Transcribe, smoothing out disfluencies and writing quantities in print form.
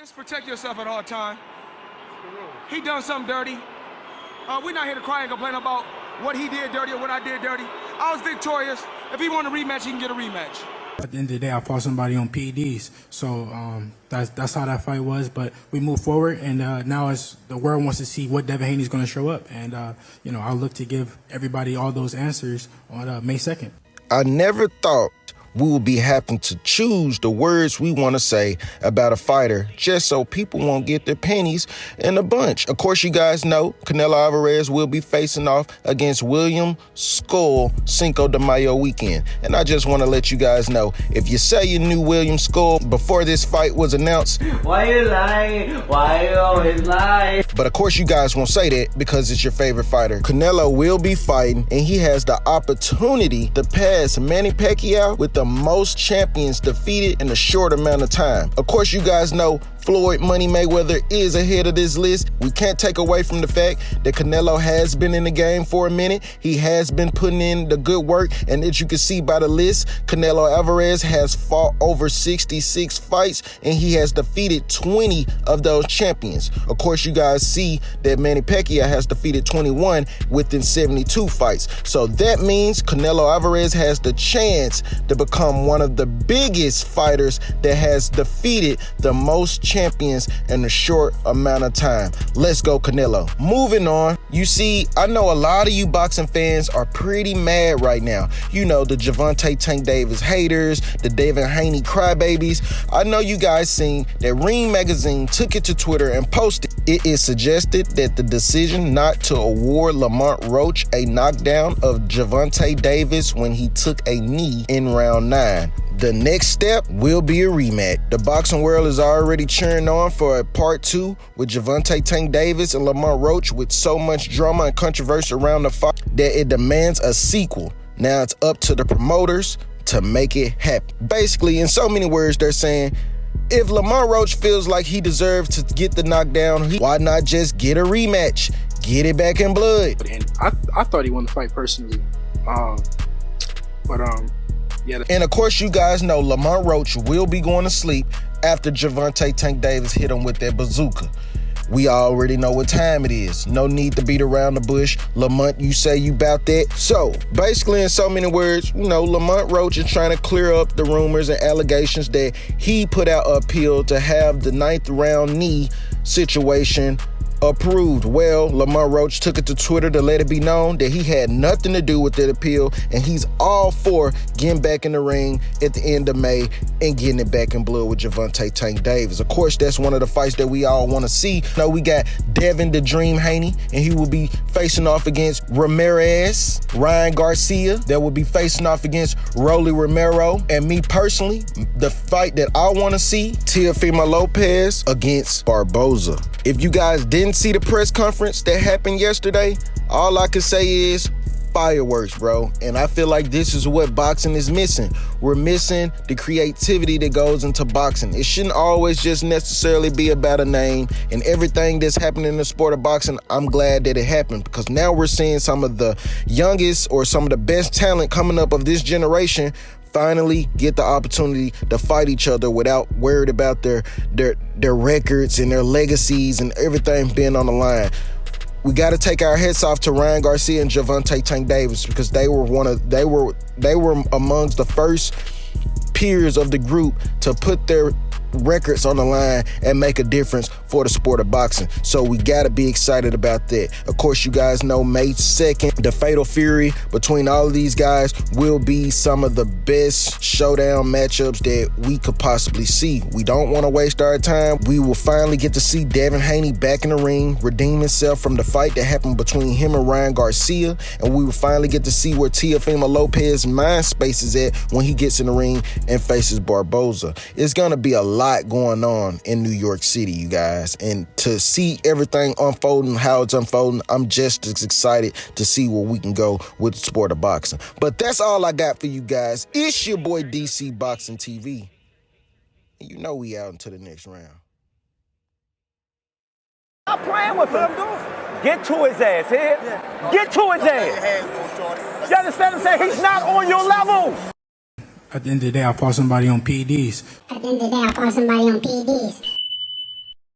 Just protect yourself at all time. He done something dirty. We're not here to cry and complain about what he did dirty or what I did dirty. I was victorious. If he want a rematch, he can get a rematch. At the end of the day, I fought somebody on PEDs, so that's how that fight was. But we move forward, and now as the world wants to see what Devin Haney's going to show up, and I'll look to give everybody all those answers on May 2nd. I never thought we will be having to choose the words we want to say about a fighter just so people won't get their pennies in a bunch. Of course, you guys know Canelo Alvarez will be facing off against William Scull Cinco de Mayo weekend. And I just want to let you guys know, if you say you knew William Scull before this fight was announced, why you lying? Why you always lie? But of course you guys won't say that because it's your favorite fighter. Canelo will be fighting, and he has the opportunity to pass Manny Pacquiao with the most champions defeated in a short amount of time. Of course, you guys know Floyd Money Mayweather is ahead of this list. We can't take away from the fact that Canelo has been in the game for a minute. He has been putting in the good work, and as you can see by the list, Canelo Alvarez has fought over 66 fights, and he has defeated 20 of those champions. Of course, you guys see that Manny Pacquiao has defeated 21 within 72 fights. So that means Canelo Alvarez has the chance to become one of the biggest fighters that has defeated the most champions in a short amount of time. Let's go, Canelo. Moving on, you see, I know a lot of you boxing fans are pretty mad right now. You know, the Gervonta Tank Davis haters, the Devin Haney crybabies. I know you guys seen that Ring Magazine took it to Twitter and posted. It is suggested that the decision not to award Lamont Roach a knockdown of Gervonta Davis when he took a knee in round 9. The next step will be a rematch. The boxing world is already cheering on for a part 2 with Gervonta Tank Davis and Lamont Roach, with so much drama and controversy around the fight that it demands a sequel. Now it's up to the promoters to make it happen. Basically, in so many words, they're saying, if Lamont Roach feels like he deserves to get the knockdown, why not just get a rematch? Get it back in blood. And I thought he won the fight personally. Yeah. And of course, you guys know Lamont Roach will be going to sleep after Gervonta Tank Davis hit him with that bazooka. We already know what time it is. No need to beat around the bush. Lamont, you say you about that? So, basically, in so many words, Lamont Roach is trying to clear up the rumors and allegations that he put out an appeal to have the 9th round knee situation approved. Well, Lamont Roach took it to Twitter to let it be known that he had nothing to do with that appeal, and he's all for getting back in the ring at the end of May and getting it back in blood with Gervonta Tank Davis. Of course, that's one of the fights that we all want to see. Now we got Devin the Dream Haney, and he will be facing off against Ramirez. Ryan Garcia, that will be facing off against Rolly Romero. And me personally, the fight that I want to see, Teofimo Lopez against Barboza. If you guys didn't see the press conference that happened yesterday, all I can say is fireworks, bro. And I feel like this is what boxing is missing. We're missing the creativity that goes into boxing. It shouldn't always just necessarily be about a name, and everything that's happening in the sport of boxing, I'm glad that it happened, because now we're seeing some of the youngest or some of the best talent coming up of this generation finally get the opportunity to fight each other without worried about their records and their legacies and everything being on the line. We got to take our hats off to Ryan Garcia and Gervonta Tank Davis, because they were amongst the first peers of the group to put their records on the line and make a difference for the sport of boxing. So we got to be excited about that. Of course, you guys know May 2nd, the fatal fury between all of these guys will be some of the best showdown matchups that we could possibly see. We don't want to waste our time. We will finally get to see Devin Haney back in the ring, redeem himself from the fight that happened between him and Ryan Garcia, and we will finally get to see where Teofimo Lopez's mind space is at when he gets in the ring and faces Barboza. It's gonna be a lot going on in New York City, you guys, and to see everything unfolding, how it's unfolding, I'm just as excited to see where we can go with the sport of boxing. But that's all I got for you guys. It's your boy DC Boxing TV, and you know we out until the next round. Stop playing with him. Get to his ass, here. Yeah. Get to his ass. You understand what I'm saying? He's not on your level. At the end of the day, I fought somebody on PEDs. At the end of the day, I fought somebody on PEDs.